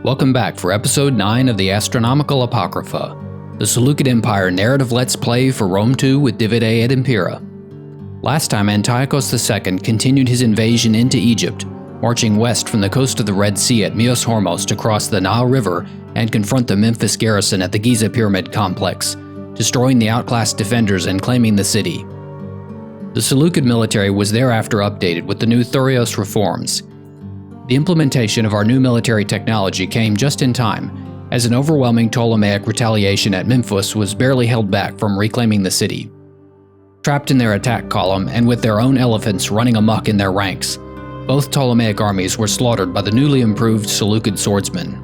Welcome back for episode 9 of the Astronomical Apocrypha, the Seleukid Empire narrative let's play for Rome II with Getae and Impera. Last time Antiochos II continued his invasion into Egypt, marching west from the coast of the Red Sea at Myos Hormos to cross the Nile River and confront the Memphis garrison at the Giza Pyramid complex, destroying the outclassed defenders and claiming the city. The Seleukid military was thereafter updated with the new Thrace reforms. The implementation of our new military technology came just in time, as an overwhelming Ptolemaic retaliation at Memphis was barely held back from reclaiming the city. Trapped in their attack column and with their own elephants running amok in their ranks, both Ptolemaic armies were slaughtered by the newly improved Seleukid swordsmen.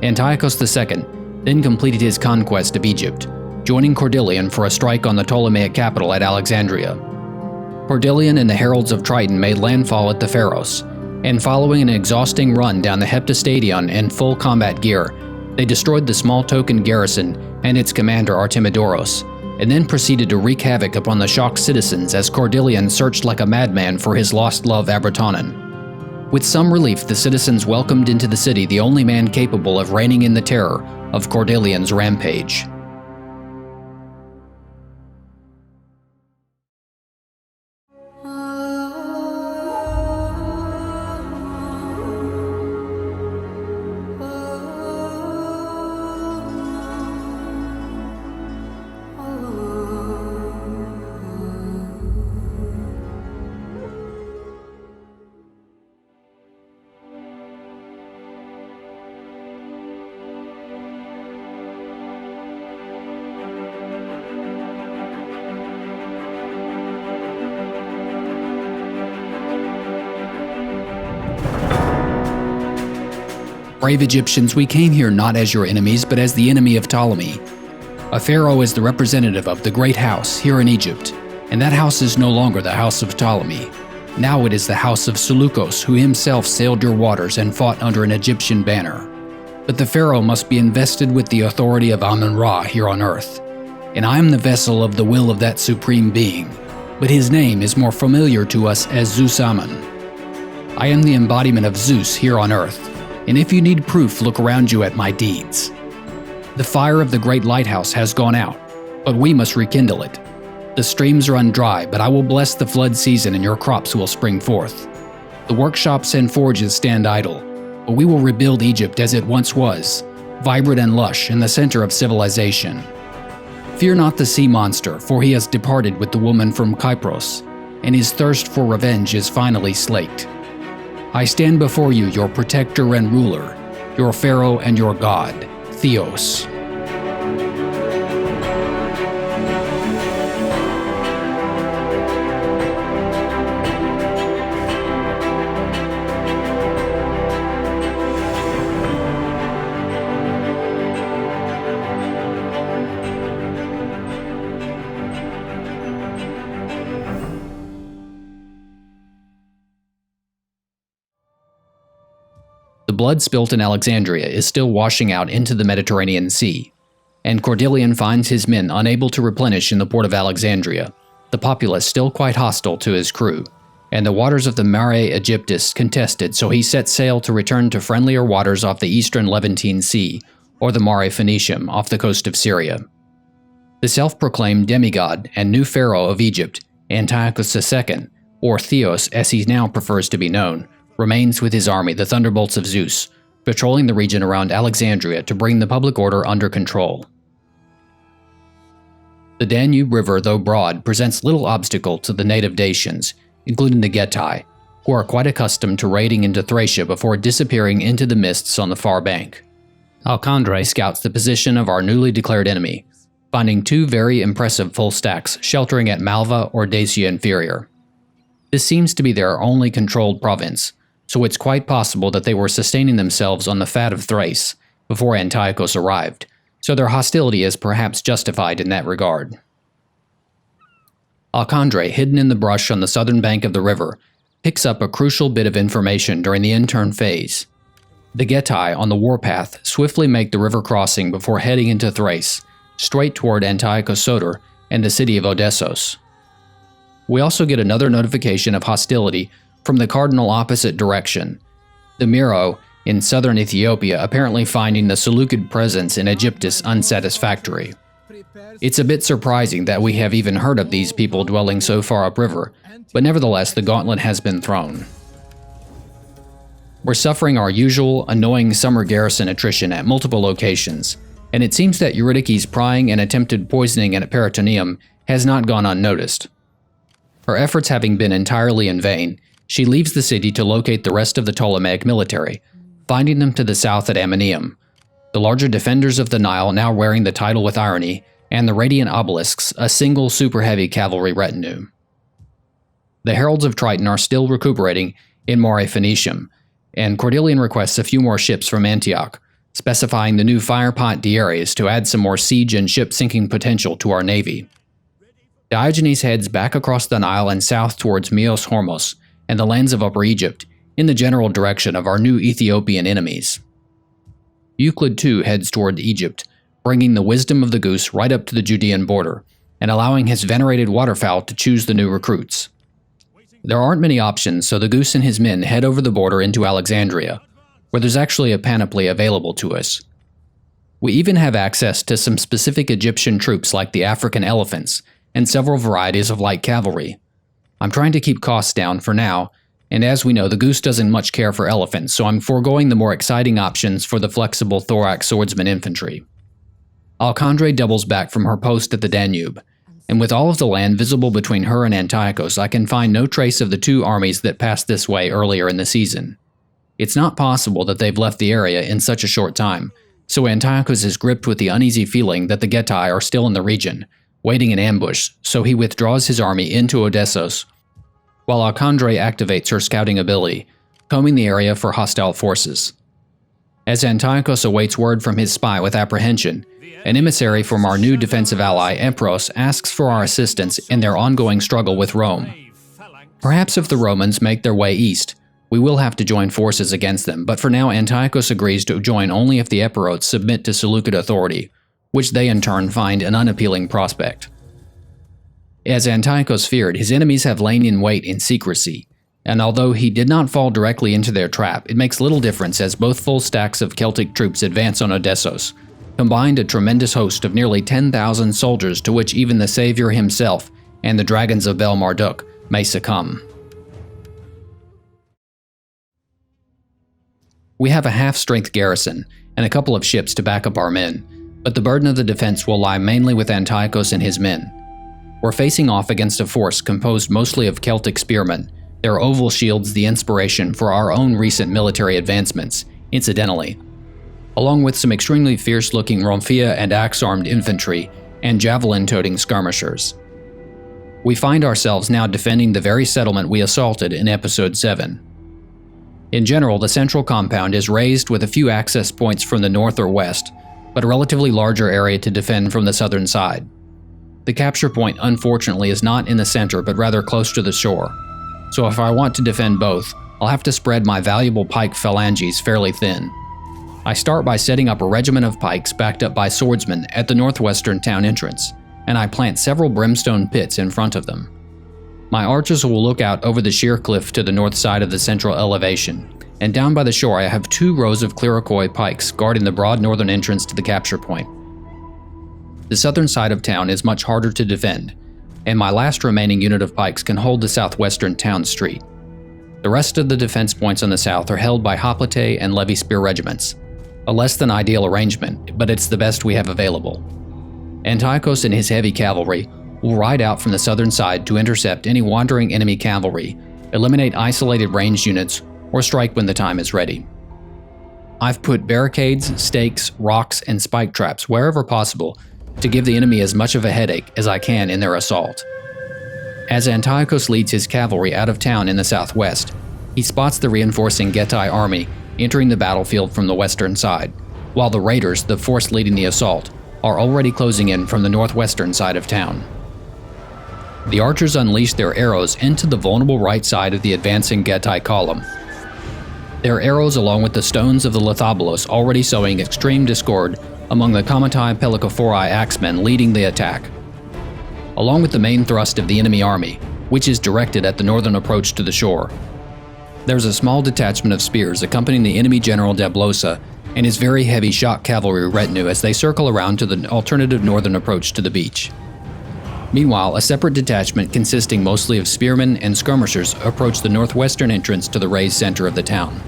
Antiochos II then completed his conquest of Egypt, joining Cordelian for a strike on the Ptolemaic capital at Alexandria. Cordelian and the heralds of Triton made landfall at the Pharos, and following an exhausting run down the Heptastadion in full combat gear, they destroyed the small token garrison and its commander Artemidoros, and then proceeded to wreak havoc upon the shocked citizens as Cordelian searched like a madman for his lost love Abratonin. With some relief, the citizens welcomed into the city the only man capable of reigning in the terror of Cordelian's rampage. Brave Egyptians, we came here not as your enemies, but as the enemy of Ptolemy. A pharaoh is the representative of the great house here in Egypt, and that house is no longer the house of Ptolemy. Now it is the house of Seleukos, who himself sailed your waters and fought under an Egyptian banner. But the pharaoh must be invested with the authority of Amun-Ra here on earth, and I am the vessel of the will of that supreme being, but his name is more familiar to us as Zeus-Amun. I am the embodiment of Zeus here on earth, and if you need proof, look around you at my deeds. The fire of the great lighthouse has gone out, but we must rekindle it. The streams run dry, but I will bless the flood season and your crops will spring forth. The workshops and forges stand idle, but we will rebuild Egypt as it once was, vibrant and lush in the center of civilization. Fear not the sea monster, for he has departed with the woman from Kypros, and his thirst for revenge is finally slaked. I stand before you, your protector and ruler, your pharaoh and your god, Theos. The blood spilt in Alexandria is still washing out into the Mediterranean Sea, and Cordelian finds his men unable to replenish in the port of Alexandria, the populace still quite hostile to his crew, and the waters of the Mare Aegyptus contested, so he set sail to return to friendlier waters off the eastern Levantine Sea, or the Mare Phoenicium off the coast of Syria. The self-proclaimed demigod and new pharaoh of Egypt, Antiochos II, or Theos as he now prefers to be known, remains with his army, the Thunderbolts of Zeus, patrolling the region around Alexandria to bring the public order under control. The Danube River, though broad, presents little obstacle to the native Dacians, including the Getae, who are quite accustomed to raiding into Thracia before disappearing into the mists on the far bank. Alexandria scouts the position of our newly declared enemy, finding two very impressive full stacks sheltering at Malva or Dacia Inferior. This seems to be their only controlled province, so it's quite possible that they were sustaining themselves on the fat of Thrace before Antiochos arrived, so their hostility is perhaps justified in that regard. Alexandria, hidden in the brush on the southern bank of the river, picks up a crucial bit of information during the intern phase. The Getae on the warpath swiftly make the river crossing before heading into Thrace, straight toward Antiochos Soter and the city of Odessos. We also get another notification of hostility from the cardinal opposite direction. The Miro in southern Ethiopia, apparently finding the Seleukid presence in Aegyptus unsatisfactory. It's a bit surprising that we have even heard of these people dwelling so far upriver, but nevertheless the gauntlet has been thrown. We're suffering our usual, annoying summer garrison attrition at multiple locations, and it seems that Eurydice's prying and attempted poisoning at Peritoneum has not gone unnoticed. Her efforts having been entirely in vain, she leaves the city to locate the rest of the Ptolemaic military, finding them to the south at Ammoneum, the larger defenders of the Nile now wearing the title with irony, and the radiant obelisks, a single super-heavy cavalry retinue. The heralds of Triton are still recuperating in Mare Phoenicium, and Cordelian requests a few more ships from Antioch, specifying the new firepot Dieres to add some more siege and ship-sinking potential to our navy. Diogenes heads back across the Nile and south towards Meos Hormos and the lands of Upper Egypt, in the general direction of our new Ethiopian enemies. Euclid too heads toward Egypt, bringing the wisdom of the goose right up to the Judean border, and allowing his venerated waterfowl to choose the new recruits. There aren't many options, so the goose and his men head over the border into Alexandria, where there's actually a panoply available to us. We even have access to some specific Egyptian troops like the African elephants, and several varieties of light cavalry. I'm trying to keep costs down for now, and as we know, the goose doesn't much care for elephants, so I'm foregoing the more exciting options for the flexible thorax swordsman infantry. Alexandria doubles back from her post at the Danube, and with all of the land visible between her and Antiochos, I can find no trace of the two armies that passed this way earlier in the season. It's not possible that they've left the area in such a short time, so Antiochos is gripped with the uneasy feeling that the Getae are still in the region, waiting in ambush, so he withdraws his army into Odessos, while Alexandria activates her scouting ability, combing the area for hostile forces. As Antiochos awaits word from his spy with apprehension, an emissary from our new defensive ally, Empros, asks for our assistance in their ongoing struggle with Rome. Perhaps if the Romans make their way east, we will have to join forces against them, but for now Antiochos agrees to join only if the Epirotes submit to Seleukid authority, which they in turn find an unappealing prospect. As Antiochos feared, his enemies have lain in wait in secrecy, and although he did not fall directly into their trap, it makes little difference as both full stacks of Celtic troops advance on Odessos, combined a tremendous host of nearly 10,000 soldiers to which even the Savior himself and the dragons of Bel Marduk may succumb. We have a half-strength garrison and a couple of ships to back up our men, but the burden of the defense will lie mainly with Antiochos and his men. We're facing off against a force composed mostly of Celtic spearmen, their oval shields the inspiration for our own recent military advancements, incidentally, along with some extremely fierce-looking Romphia and axe-armed infantry and javelin-toting skirmishers. We find ourselves now defending the very settlement we assaulted in Episode 7. In general, the central compound is raised with a few access points from the north or west, but a relatively larger area to defend from the southern side. The capture point, unfortunately, is not in the center but rather close to the shore, so if I want to defend both, I'll have to spread my valuable pike phalanges fairly thin. I start by setting up a regiment of pikes backed up by swordsmen at the northwestern town entrance, and I plant several brimstone pits in front of them. My archers will look out over the sheer cliff to the north side of the central elevation, and down by the shore I have 2 rows of clericoi pikes guarding the broad northern entrance to the capture point. The southern side of town is much harder to defend, and my last remaining unit of pikes can hold the southwestern town street. The rest of the defense points on the south are held by hoplite and levy spear regiments, a less than ideal arrangement, but it's the best we have available. Antiochos and his heavy cavalry will ride out from the southern side to intercept any wandering enemy cavalry, eliminate isolated ranged units, or strike when the time is ready. I've put barricades, stakes, rocks, and spike traps wherever possible to give the enemy as much of a headache as I can in their assault. As Antiochos leads his cavalry out of town in the southwest, he spots the reinforcing Getae army entering the battlefield from the western side, while the raiders, the force leading the assault, are already closing in from the northwestern side of town. The archers unleash their arrows into the vulnerable right side of the advancing Getae column. Their arrows, along with the stones of the Lithobolos, already sowing extreme discord among the Comatai Pelicophori axemen leading the attack, along with the main thrust of the enemy army, which is directed at the northern approach to the shore. There's a small detachment of spears accompanying the enemy general Deblosa and his very heavy shock cavalry retinue as they circle around to the alternative northern approach to the beach. Meanwhile, a separate detachment consisting mostly of spearmen and skirmishers approach the northwestern entrance to the raised center of the town.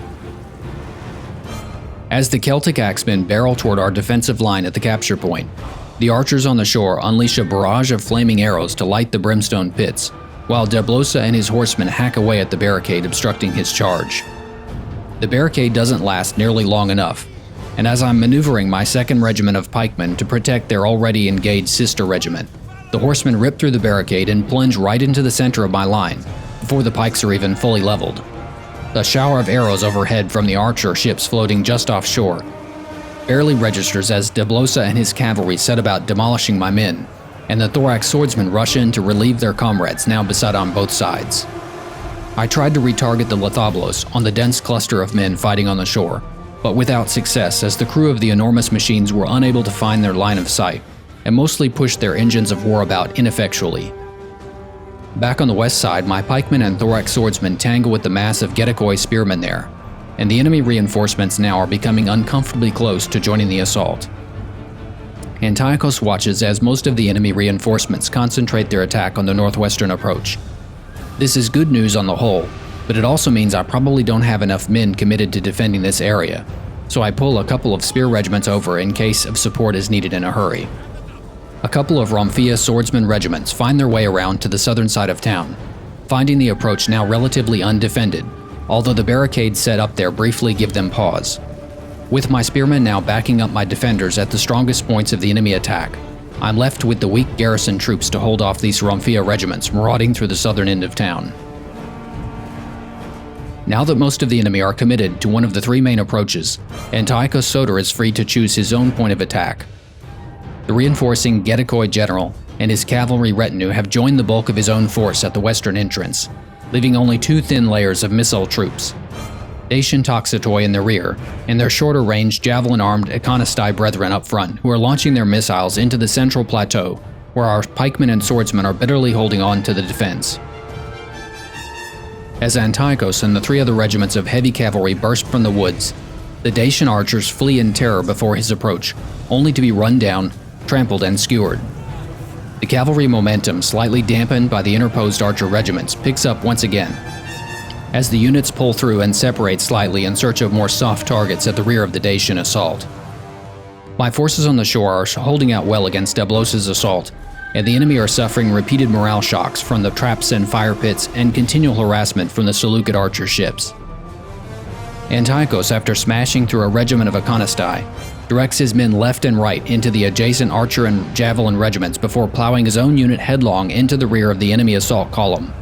As the Celtic axemen barrel toward our defensive line at the capture point, the archers on the shore unleash a barrage of flaming arrows to light the brimstone pits, while Deblosa and his horsemen hack away at the barricade obstructing his charge. The barricade doesn't last nearly long enough, and as I'm maneuvering my 2nd Regiment of pikemen to protect their already engaged sister regiment, the horsemen rip through the barricade and plunge right into the center of my line, before the pikes are even fully leveled. A shower of arrows overhead from the archer ships floating just offshore barely registers as Deblosa and his cavalry set about demolishing my men, and the thorax swordsmen rush in to relieve their comrades now beset on both sides. I tried to retarget the Lithablos on the dense cluster of men fighting on the shore, but without success as the crew of the enormous machines were unable to find their line of sight, and mostly pushed their engines of war about ineffectually. Back on the west side, my pikemen and thorax swordsmen tangle with the mass of Getae spearmen there, and the enemy reinforcements now are becoming uncomfortably close to joining the assault. Antiochos watches as most of the enemy reinforcements concentrate their attack on the northwestern approach. This is good news on the whole, but it also means I probably don't have enough men committed to defending this area, so I pull a couple of spear regiments over in case of support is needed in a hurry. A couple of Romphia swordsman regiments find their way around to the southern side of town, finding the approach now relatively undefended, although the barricades set up there briefly give them pause. With my spearmen now backing up my defenders at the strongest points of the enemy attack, I'm left with the weak garrison troops to hold off these Romphia regiments marauding through the southern end of town. Now that most of the enemy are committed to one of the 3 main approaches, Antiochos Soter is free to choose his own point of attack. The reinforcing Getae general and his cavalry retinue have joined the bulk of his own force at the western entrance, leaving only 2 thin layers of missile troops, Dacian Toxotai in the rear, and their shorter-range javelin-armed Iconostai brethren up front who are launching their missiles into the central plateau, where our pikemen and swordsmen are bitterly holding on to the defense. As Antiochos and the 3 other regiments of heavy cavalry burst from the woods, the Dacian archers flee in terror before his approach, only to be run down, trampled, and skewered. The cavalry momentum, slightly dampened by the interposed archer regiments, picks up once again, as the units pull through and separate slightly in search of more soft targets at the rear of the Dacian assault. My forces on the shore are holding out well against Deblosa's assault, and the enemy are suffering repeated morale shocks from the traps and fire pits and continual harassment from the Seleukid archer ships. Antiochos, after smashing through a regiment of Iconostai, directs his men left and right into the adjacent archer and javelin regiments before plowing his own unit headlong into the rear of the enemy assault column.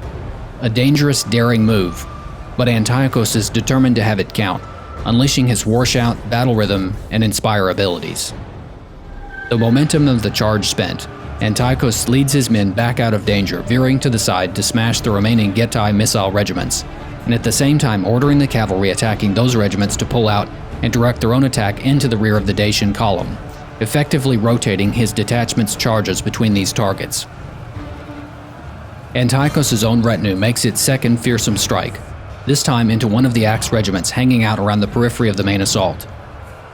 A dangerous, daring move, but Antiochos is determined to have it count, unleashing his war shout, battle rhythm, and inspire abilities. The momentum of the charge spent, Antiochos leads his men back out of danger, veering to the side to smash the remaining Getae missile regiments, and at the same time ordering the cavalry attacking those regiments to pull out and direct their own attack into the rear of the Dacian column, effectively rotating his detachment's charges between these targets. Antiochos' own retinue makes its 2nd fearsome strike, this time into one of the axe regiments hanging out around the periphery of the main assault.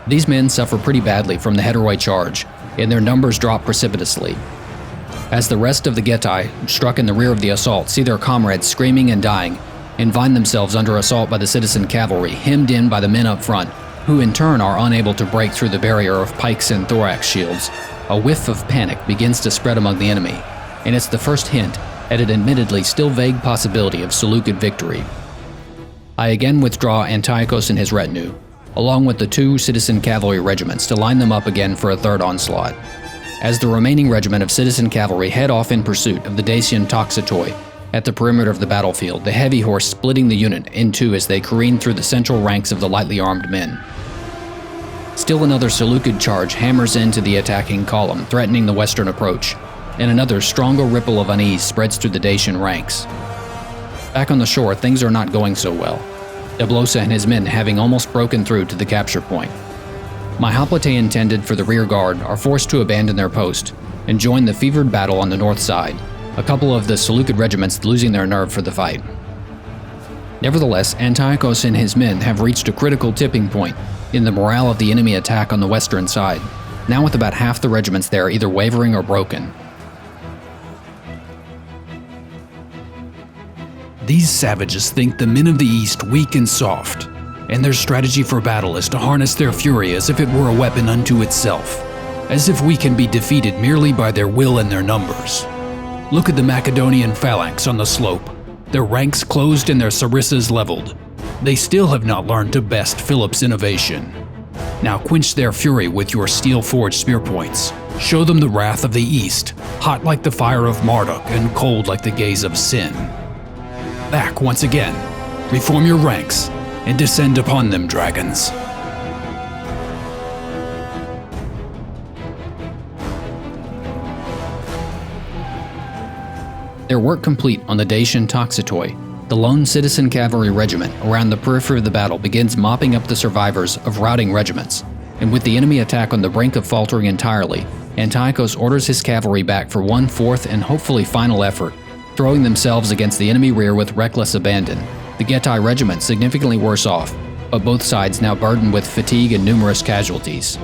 These men suffer pretty badly from the heteroi charge, and their numbers drop precipitously, as the rest of the Getae, struck in the rear of the assault, see their comrades screaming and dying, and find themselves under assault by the citizen cavalry, hemmed in by the men up front, who in turn are unable to break through the barrier of pikes and thorax shields. A whiff of panic begins to spread among the enemy, and it's the first hint at an admittedly still vague possibility of Seleukid victory. I again withdraw Antiochos and his retinue, along with the 2 citizen cavalry regiments to line them up again for a 3rd onslaught, as the remaining regiment of citizen cavalry head off in pursuit of the Dacian Toxotai at the perimeter of the battlefield, the heavy horse splitting the unit in 2 as they careen through the central ranks of the lightly armed men. Still another Seleukid charge hammers into the attacking column, threatening the western approach, and another stronger ripple of unease spreads through the Dacian ranks. Back on the shore, things are not going so well, Deblosa and his men having almost broken through to the capture point. My hoplite intended for the rear guard are forced to abandon their post and join the fevered battle on the north side, a couple of the Seleukid regiments losing their nerve for the fight. Nevertheless, Antiochos and his men have reached a critical tipping point in the morale of the enemy attack on the western side, now with about half the regiments there either wavering or broken. These savages think the men of the East weak and soft, and their strategy for battle is to harness their fury as if it were a weapon unto itself, as if we can be defeated merely by their will and their numbers. Look at the Macedonian phalanx on the slope, their ranks closed and their sarissas leveled. They still have not learned to best Philip's innovation. Now quench their fury with your steel-forged spear points. Show them the wrath of the East, hot like the fire of Marduk and cold like the gaze of sin. Back once again, reform your ranks, and descend upon them, dragons. Their work complete on the Dacian Toxitoi, the lone citizen cavalry regiment around the periphery of the battle begins mopping up the survivors of routing regiments, and with the enemy attack on the brink of faltering entirely, Antiochos orders his cavalry back for one fourth and hopefully final effort, throwing themselves against the enemy rear with reckless abandon. The Getae regiment significantly worse off, but both sides now burdened with fatigue and numerous casualties.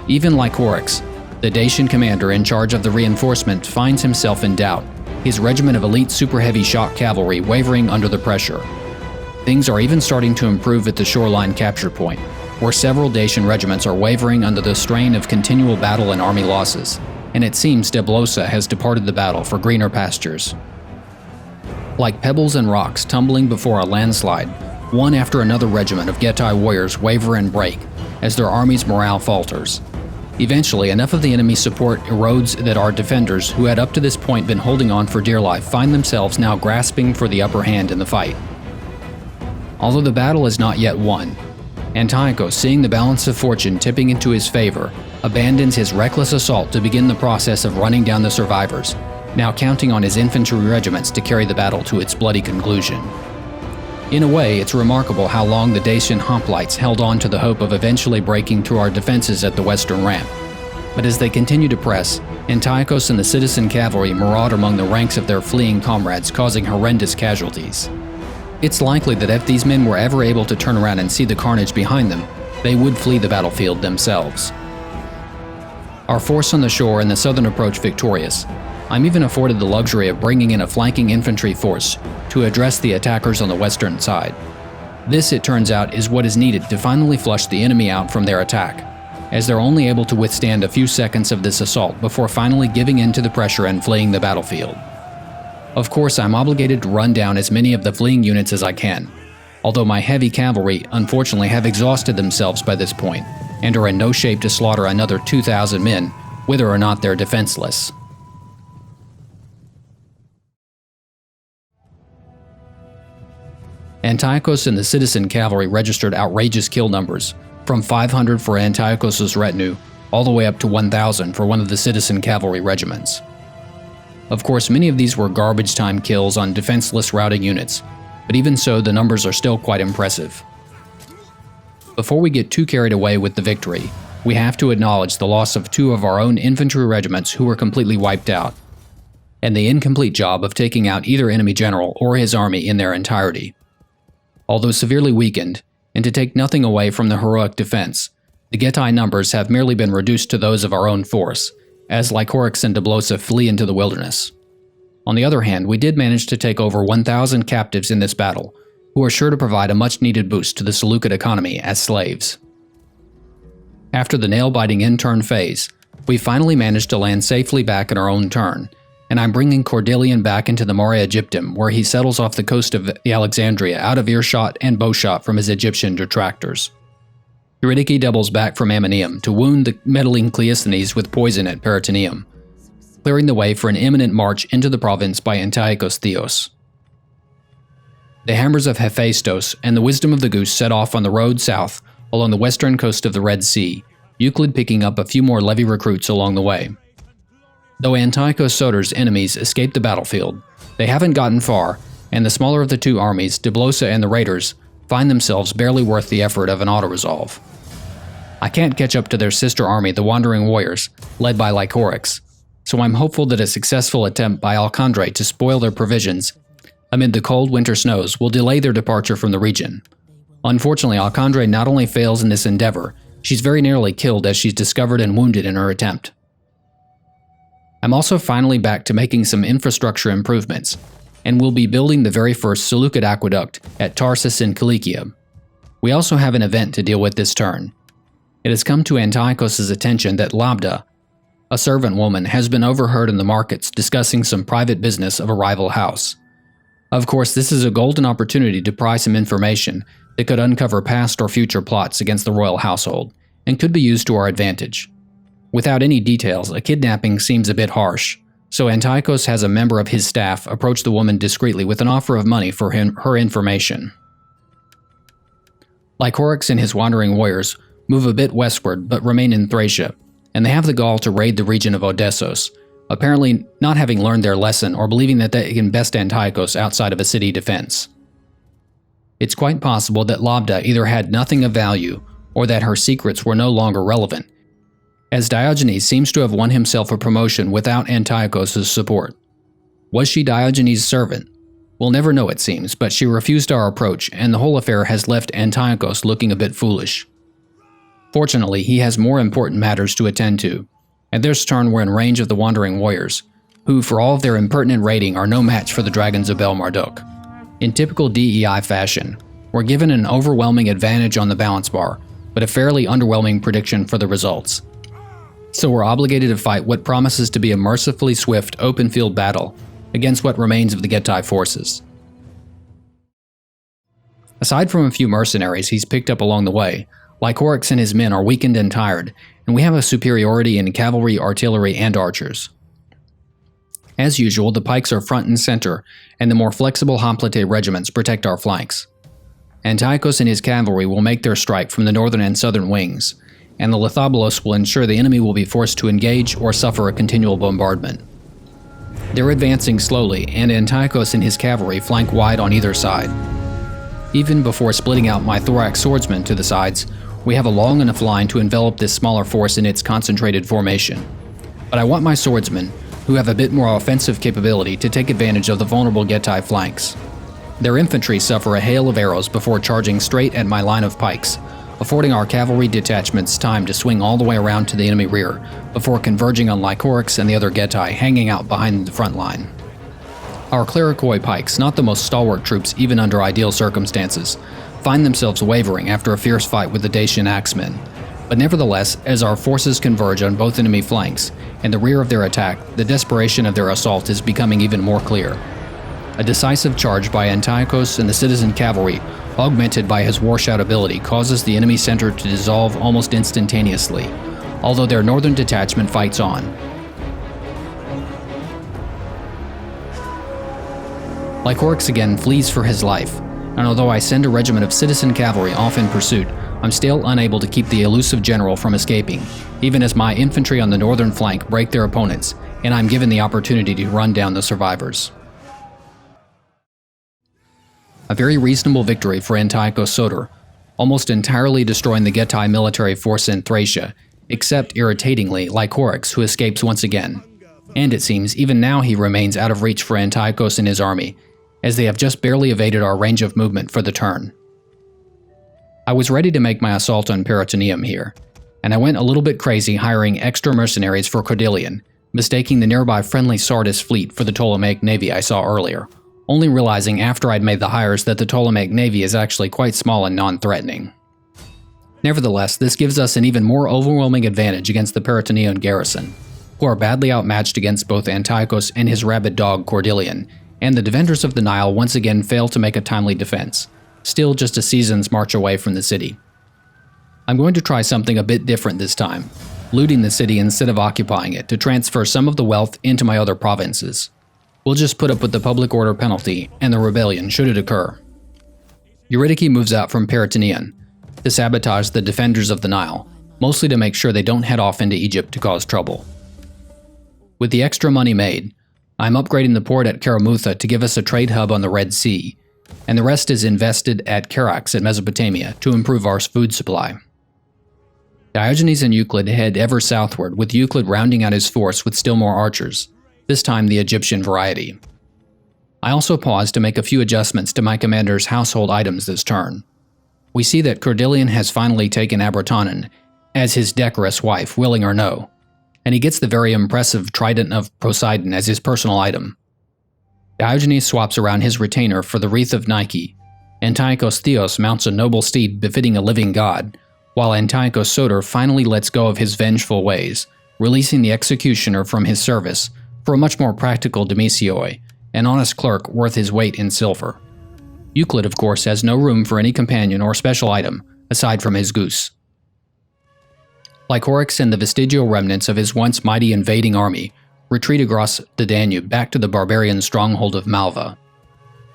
Even Lycoryx, the Dacian commander in charge of the reinforcement, finds himself in doubt, his regiment of elite super heavy shock cavalry wavering under the pressure. Things are even starting to improve at the shoreline capture point, where several Dacian regiments are wavering under the strain of continual battle and army losses, and it seems Deblosa has departed the battle for greener pastures. Like pebbles and rocks tumbling before a landslide, one after another regiment of Getae warriors waver and break as their army's morale falters. Eventually, enough of the enemy support erodes that our defenders, who had up to this point been holding on for dear life, find themselves now grasping for the upper hand in the fight. Although the battle is not yet won, Antiochos, seeing the balance of fortune tipping into his favor, abandons his reckless assault to begin the process of running down the survivors, now counting on his infantry regiments to carry the battle to its bloody conclusion. In a way, it's remarkable how long the Dacian hoplites held on to the hope of eventually breaking through our defenses at the western ramp. But as they continue to press, Antiochos and the citizen cavalry maraud among the ranks of their fleeing comrades, causing horrendous casualties. It's likely that if these men were ever able to turn around and see the carnage behind them, they would flee the battlefield themselves. Our force on the shore and the southern approach victorious, I'm even afforded the luxury of bringing in a flanking infantry force to address the attackers on the western side. This, it turns out, is what is needed to finally flush the enemy out from their attack, as they're only able to withstand a few seconds of this assault before finally giving in to the pressure and fleeing the battlefield. Of course, I'm obligated to run down as many of the fleeing units as I can, although my heavy cavalry unfortunately have exhausted themselves by this point and are in no shape to slaughter another 2,000 men, whether or not they're defenseless. Antiochos and the citizen cavalry registered outrageous kill numbers, from 500 for Antiochos' retinue all the way up to 1,000 for one of the citizen cavalry regiments. Of course, many of these were garbage time kills on defenseless routing units, but even so, the numbers are still quite impressive. Before we get too carried away with the victory, we have to acknowledge the loss of two of our own infantry regiments who were completely wiped out, and the incomplete job of taking out either enemy general or his army in their entirety. Although severely weakened, and to take nothing away from the heroic defense, the Getae numbers have merely been reduced to those of our own force, as Lycoryx and Deblosa flee into the wilderness. On the other hand, we did manage to take over 1,000 captives in this battle, who are sure to provide a much-needed boost to the Seleukid economy as slaves. After the nail-biting in-turn phase, we finally managed to land safely back in our own turn, and I'm bringing Cordelian back into the Mare Egyptium, where he settles off the coast of the Alexandria out of earshot and bowshot from his Egyptian detractors. Eurydice doubles back from Ammonium to wound the meddling Cleisthenes with poison at Peritoneum, clearing the way for an imminent march into the province by Antiochos Theos. The hammers of Hephaestus and the wisdom of the goose set off on the road south along the western coast of the Red Sea, Euclid picking up a few more levy recruits along the way. Though Antiochos Soter's enemies escaped the battlefield, they haven't gotten far, and the smaller of the two armies, Deblosa and the Raiders, find themselves barely worth the effort of an auto-resolve. I can't catch up to their sister army, the Wandering Warriors, led by Lycoryx, so I'm hopeful that a successful attempt by Alexandria to spoil their provisions amid the cold winter snows will delay their departure from the region. Unfortunately, Alexandria not only fails in this endeavor, she's very nearly killed as she's discovered and wounded in her attempt. I'm also finally back to making some infrastructure improvements, and will be building the very first Seleukid aqueduct at Tarsus in Cilicia. We also have an event to deal with this turn. It has come to Antiochos' attention that Labda, a servant woman, has been overheard in the markets discussing some private business of a rival house. Of course, this is a golden opportunity to pry some information that could uncover past or future plots against the royal household, and could be used to our advantage. Without any details, a kidnapping seems a bit harsh, so Antiochos has a member of his staff approach the woman discreetly with an offer of money for her information. Lycorax and his wandering warriors move a bit westward but remain in Thracia, and they have the gall to raid the region of Odessos, apparently not having learned their lesson or believing that they can best Antiochos outside of a city defense. It's quite possible that Labda either had nothing of value or that her secrets were no longer relevant, as Diogenes seems to have won himself a promotion without Antiochos' support. Was she Diogenes' servant? We'll never know, it seems, but she refused our approach, and the whole affair has left Antiochos looking a bit foolish. Fortunately, he has more important matters to attend to. At this turn, we're in range of the wandering warriors, who, for all of their impertinent raiding, are no match for the dragons of Bel Marduk. In typical DEI fashion, we're given an overwhelming advantage on the balance bar, but a fairly underwhelming prediction for the results. So we're obligated to fight what promises to be a mercifully swift open-field battle against what remains of the Getae forces. Aside from a few mercenaries he's picked up along the way, Lycorax and his men are weakened and tired, and we have a superiority in cavalry, artillery, and archers. As usual, the pikes are front and center, and the more flexible hoplite regiments protect our flanks. Antiochos and his cavalry will make their strike from the northern and southern wings, and the Lithobolos will ensure the enemy will be forced to engage or suffer a continual bombardment. They're advancing slowly, and Antiochos and his cavalry flank wide on either side. Even before splitting out my thorax swordsmen to the sides, we have a long enough line to envelop this smaller force in its concentrated formation. But I want my swordsmen, who have a bit more offensive capability, to take advantage of the vulnerable Getae flanks. Their infantry suffer a hail of arrows before charging straight at my line of pikes, affording our cavalry detachments time to swing all the way around to the enemy rear, before converging on Lycorax and the other Getae hanging out behind the front line. Our clericoi pikes, not the most stalwart troops even under ideal circumstances, find themselves wavering after a fierce fight with the Dacian axemen. But nevertheless, as our forces converge on both enemy flanks, and the rear of their attack, the desperation of their assault is becoming even more clear. A decisive charge by Antiochos and the citizen cavalry, augmented by his war shout ability, causes the enemy center to dissolve almost instantaneously, although their northern detachment fights on. Lycorax again flees for his life, and although I send a regiment of citizen cavalry off in pursuit, I'm still unable to keep the elusive general from escaping, even as my infantry on the northern flank break their opponents, and I'm given the opportunity to run down the survivors. A very reasonable victory for Antiochos Soter, almost entirely destroying the Getae military force in Thracia, except, irritatingly, Lycorax, who escapes once again. And it seems even now he remains out of reach for Antiochos and his army, as they have just barely evaded our range of movement for the turn. I was ready to make my assault on Peritoneum here, and I went a little bit crazy hiring extra mercenaries for Cordillean, mistaking the nearby friendly Sardis fleet for the Ptolemaic navy I saw earlier, only realizing after I'd made the hires that the Ptolemaic navy is actually quite small and non-threatening. Nevertheless, this gives us an even more overwhelming advantage against the Peritonean garrison, who are badly outmatched against both Antiochos and his rabid dog Cordillean, and the defenders of the Nile once again fail to make a timely defense, still just a season's march away from the city. I'm going to try something a bit different this time, looting the city instead of occupying it to transfer some of the wealth into my other provinces. We'll just put up with the public order penalty and the rebellion should it occur. Eurydice moves out from Peritonean to sabotage the defenders of the Nile, mostly to make sure they don't head off into Egypt to cause trouble. With the extra money made, I'm upgrading the port at Karamutha to give us a trade hub on the Red Sea, and the rest is invested at Charax in Mesopotamia to improve our food supply. Diogenes and Euclid head ever southward, with Euclid rounding out his force with still more archers, this time the Egyptian variety. I also paused to make a few adjustments to my commander's household items this turn. We see that Cordelian has finally taken Abratonin as his decorous wife, willing or no, and he gets the very impressive Trident of Poseidon as his personal item. Diogenes swaps around his retainer for the Wreath of Nike. Antiochos Theos mounts a noble steed befitting a living god, while Antiochos Soter finally lets go of his vengeful ways, releasing the executioner from his service for a much more practical demisioi, an honest clerk worth his weight in silver. Euclid, of course, has no room for any companion or special item, aside from his goose. Lycoryx and the vestigial remnants of his once mighty invading army retreat across the Danube back to the barbarian stronghold of Malva.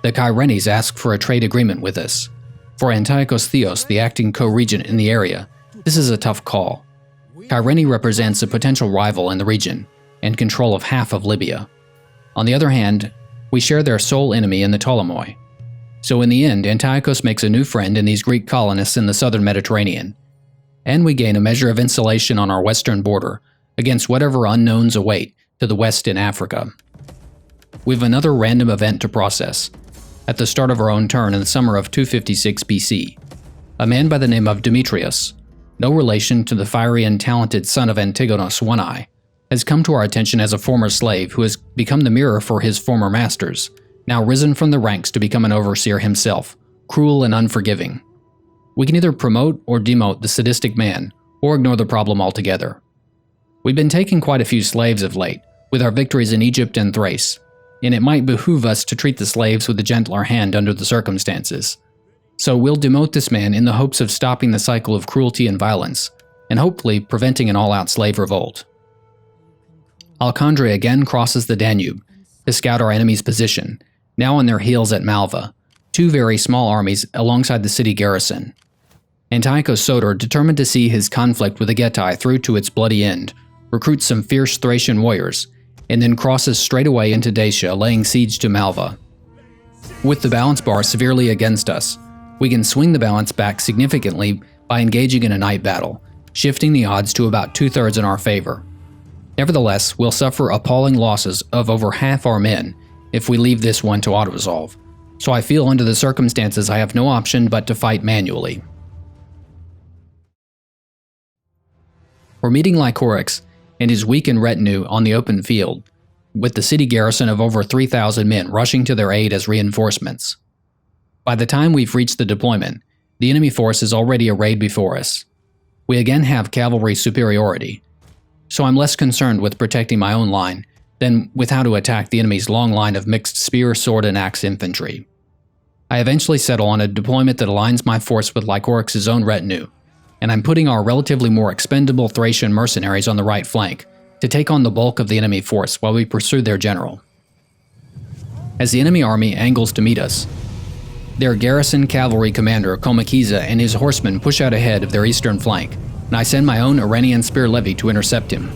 The Kyrenes ask for a trade agreement with us. For Antiochos Theos, the acting co-regent in the area, this is a tough call. Kyrene represents a potential rival in the region, and control of half of Libya. On the other hand, we share their sole enemy in the Ptolemoi. So in the end, Antiochos makes a new friend in these Greek colonists in the southern Mediterranean, and we gain a measure of insulation on our western border against whatever unknowns await to the west in Africa. We have another random event to process. At the start of our own turn in the summer of 256 BC, a man by the name of Demetrius, no relation to the fiery and talented son of Antigonus One-Eye, has come to our attention as a former slave who has become the mirror for his former masters, now risen from the ranks to become an overseer himself, cruel and unforgiving. We can either promote or demote the sadistic man, or ignore the problem altogether. We've been taking quite a few slaves of late, with our victories in Egypt and Thrace, and it might behoove us to treat the slaves with a gentler hand under the circumstances. So we'll demote this man in the hopes of stopping the cycle of cruelty and violence, and hopefully preventing an all-out slave revolt. Alexandria again crosses the Danube to scout our enemy's position, now on their heels at Malva, two very small armies alongside the city garrison. Antiochos Soter, determined to see his conflict with the Getae through to its bloody end, recruits some fierce Thracian warriors, and then crosses straight away into Dacia, laying siege to Malva. With the balance bar severely against us, we can swing the balance back significantly by engaging in a night battle, shifting the odds to about 2/3 in our favor. Nevertheless, we'll suffer appalling losses of over half our men if we leave this one to auto-resolve, so I feel under the circumstances I have no option but to fight manually. We're meeting Lycoryx and his weakened retinue on the open field, with the city garrison of over 3,000 men rushing to their aid as reinforcements. By the time we've reached the deployment, the enemy force is already arrayed before us. We again have cavalry superiority, so I'm less concerned with protecting my own line than with how to attack the enemy's long line of mixed spear, sword, and axe infantry. I eventually settle on a deployment that aligns my force with Lycoryx's own retinue, and I'm putting our relatively more expendable Thracian mercenaries on the right flank to take on the bulk of the enemy force while we pursue their general. As the enemy army angles to meet us, their garrison cavalry commander Komakiza and his horsemen push out ahead of their eastern flank, and I send my own Iranian spear levy to intercept him.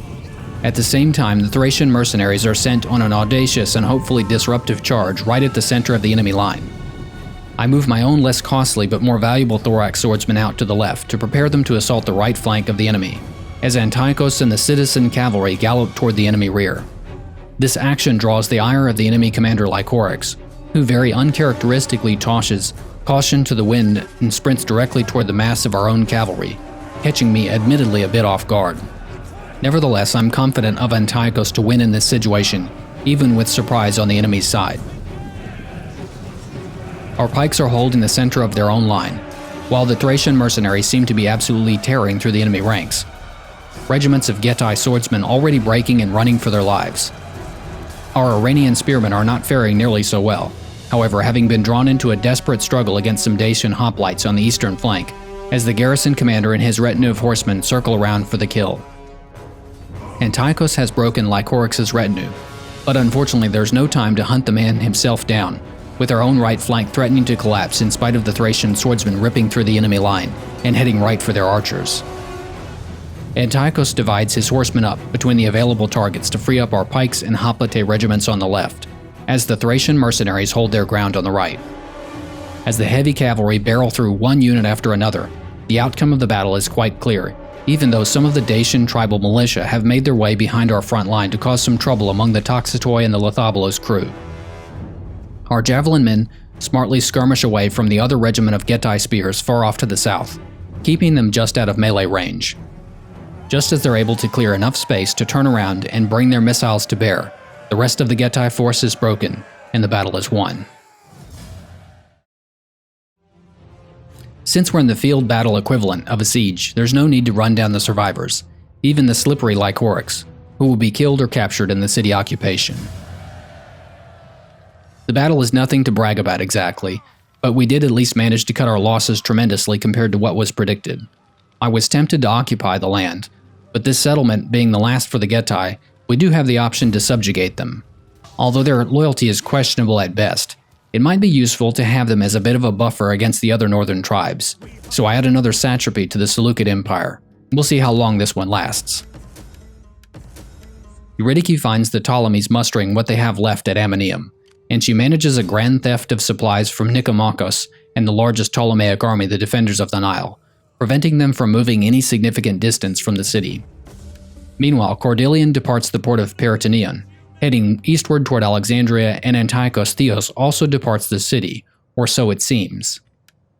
At the same time, the Thracian mercenaries are sent on an audacious and hopefully disruptive charge right at the center of the enemy line. I move my own less costly but more valuable thorax swordsmen out to the left to prepare them to assault the right flank of the enemy, as Antiochos and the citizen cavalry gallop toward the enemy rear. This action draws the ire of the enemy commander Lycoryx, who very uncharacteristically tosses caution to the wind and sprints directly toward the mass of our own cavalry, catching me admittedly a bit off guard. Nevertheless, I'm confident of Antiochos to win in this situation, even with surprise on the enemy's side. Our pikes are holding the center of their own line, while the Thracian mercenaries seem to be absolutely tearing through the enemy ranks. Regiments of Getae swordsmen already breaking and running for their lives. Our Iranian spearmen are not faring nearly so well, however, having been drawn into a desperate struggle against some Dacian hoplites on the eastern flank, as the garrison commander and his retinue of horsemen circle around for the kill. Antiochos has broken Lycoryx's retinue, but unfortunately there's no time to hunt the man himself down, with our own right flank threatening to collapse in spite of the Thracian swordsmen ripping through the enemy line and heading right for their archers. Antiochos divides his horsemen up between the available targets to free up our pikes and hoplite regiments on the left, as the Thracian mercenaries hold their ground on the right. As the heavy cavalry barrel through one unit after another, the outcome of the battle is quite clear, even though some of the Dacian tribal militia have made their way behind our front line to cause some trouble among the Toxitoi and the Lithobolos crew. Our javelin men smartly skirmish away from the other regiment of Getae spears far off to the south, keeping them just out of melee range. Just as they're able to clear enough space to turn around and bring their missiles to bear, the rest of the Getae force is broken, and the battle is won. Since we're in the field battle equivalent of a siege, there's no need to run down the survivors, even the slippery Lycourics, who will be killed or captured in the city occupation. The battle is nothing to brag about exactly, but we did at least manage to cut our losses tremendously compared to what was predicted. I was tempted to occupy the land, but this settlement being the last for the Getae, we do have the option to subjugate them. Although their loyalty is questionable at best, it might be useful to have them as a bit of a buffer against the other northern tribes, so I add another satrapy to the Seleukid Empire. We'll see how long this one lasts. Eurydice finds the Ptolemies mustering what they have left at Amonium, and she manages a grand theft of supplies from Nicomachus and the largest Ptolemaic army, the defenders of the Nile, preventing them from moving any significant distance from the city. Meanwhile, Cordelian departs the port of Peritoneum, heading eastward toward Alexandria, and Antiochos Theos also departs the city, or so it seems.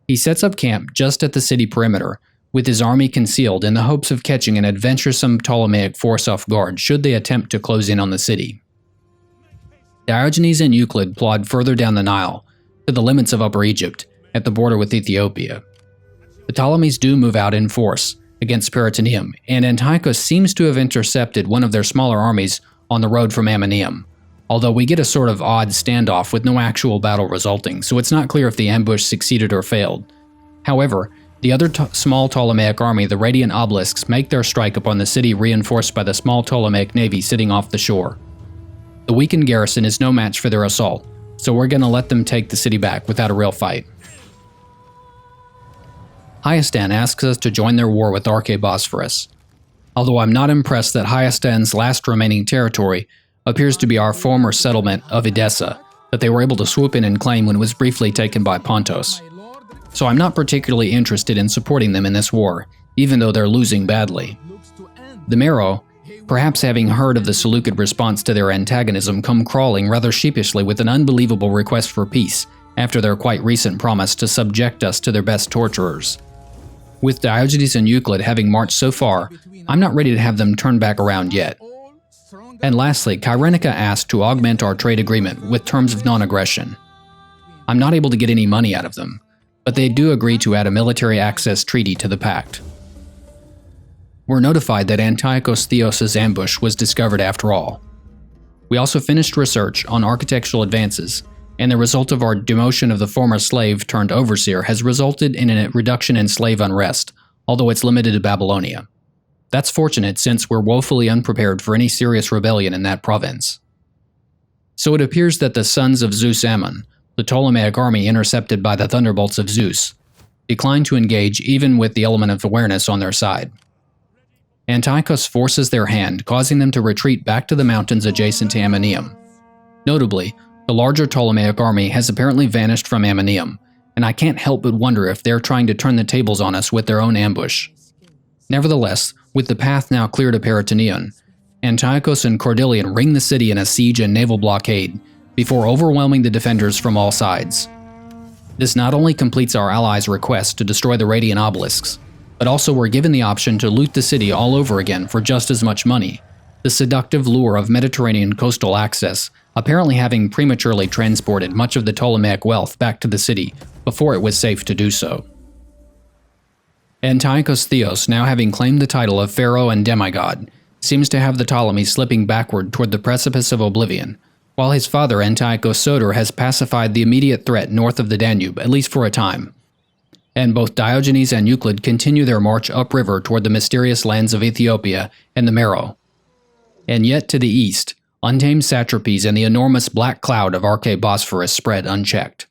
He sets up camp just at the city perimeter, with his army concealed in the hopes of catching an adventuresome Ptolemaic force off guard should they attempt to close in on the city. Diogenes and Euclid plod further down the Nile, to the limits of Upper Egypt, at the border with Ethiopia. The Ptolemies do move out in force against Peritoneum, and Antiochos seems to have intercepted one of their smaller armies on the road from Amonium, although we get a sort of odd standoff with no actual battle resulting, so it's not clear if the ambush succeeded or failed. However, the other small Ptolemaic army, the Radiant Obelisks, make their strike upon the city, reinforced by the small Ptolemaic navy sitting off the shore. The weakened garrison is no match for their assault, so we're going to let them take the city back without a real fight. Hyastan asks us to join their war with Arche-Bosphorus. Although I'm not impressed that Hyastan's last remaining territory appears to be our former settlement of Edessa, that they were able to swoop in and claim when it was briefly taken by Pontos. So I'm not particularly interested in supporting them in this war, even though they're losing badly. The Mero, perhaps having heard of the Seleukid response to their antagonism, come crawling rather sheepishly with an unbelievable request for peace after their quite recent promise to subject us to their best torturers. With Diogenes and Euclid having marched so far, I'm not ready to have them turn back around yet. And lastly, Kyrenica asked to augment our trade agreement with terms of non-aggression. I'm not able to get any money out of them, but they do agree to add a military access treaty to the pact. We're notified that Antiochos Theos' ambush was discovered after all. We also finished research on architectural advances, and the result of our demotion of the former slave turned overseer has resulted in a reduction in slave unrest, although it's limited to Babylonia. That's fortunate since we're woefully unprepared for any serious rebellion in that province. So it appears that the sons of Zeus Ammon, the Ptolemaic army intercepted by the thunderbolts of Zeus, declined to engage even with the element of awareness on their side. Antiochos forces their hand, causing them to retreat back to the mountains adjacent to Amonium. Notably, the larger Ptolemaic army has apparently vanished from Amonium, and I can't help but wonder if they're trying to turn the tables on us with their own ambush. Nevertheless, with the path now clear to Peritoneum, Antiochos and Cordelian ring the city in a siege and naval blockade before overwhelming the defenders from all sides. This not only completes our allies' request to destroy the Radiant Obelisks, but also we're given the option to loot the city all over again for just as much money, the seductive lure of Mediterranean coastal access apparently having prematurely transported much of the Ptolemaic wealth back to the city before it was safe to do so. Antiochos Theos, now having claimed the title of Pharaoh and demigod, seems to have the Ptolemies slipping backward toward the precipice of oblivion, while his father Antiochos Soter has pacified the immediate threat north of the Danube, at least for a time. And both Diogenes and Euclid continue their march upriver toward the mysterious lands of Ethiopia and the Mero. And yet to the east, untamed satrapies and the enormous black cloud of Arche-Bosphorus spread unchecked.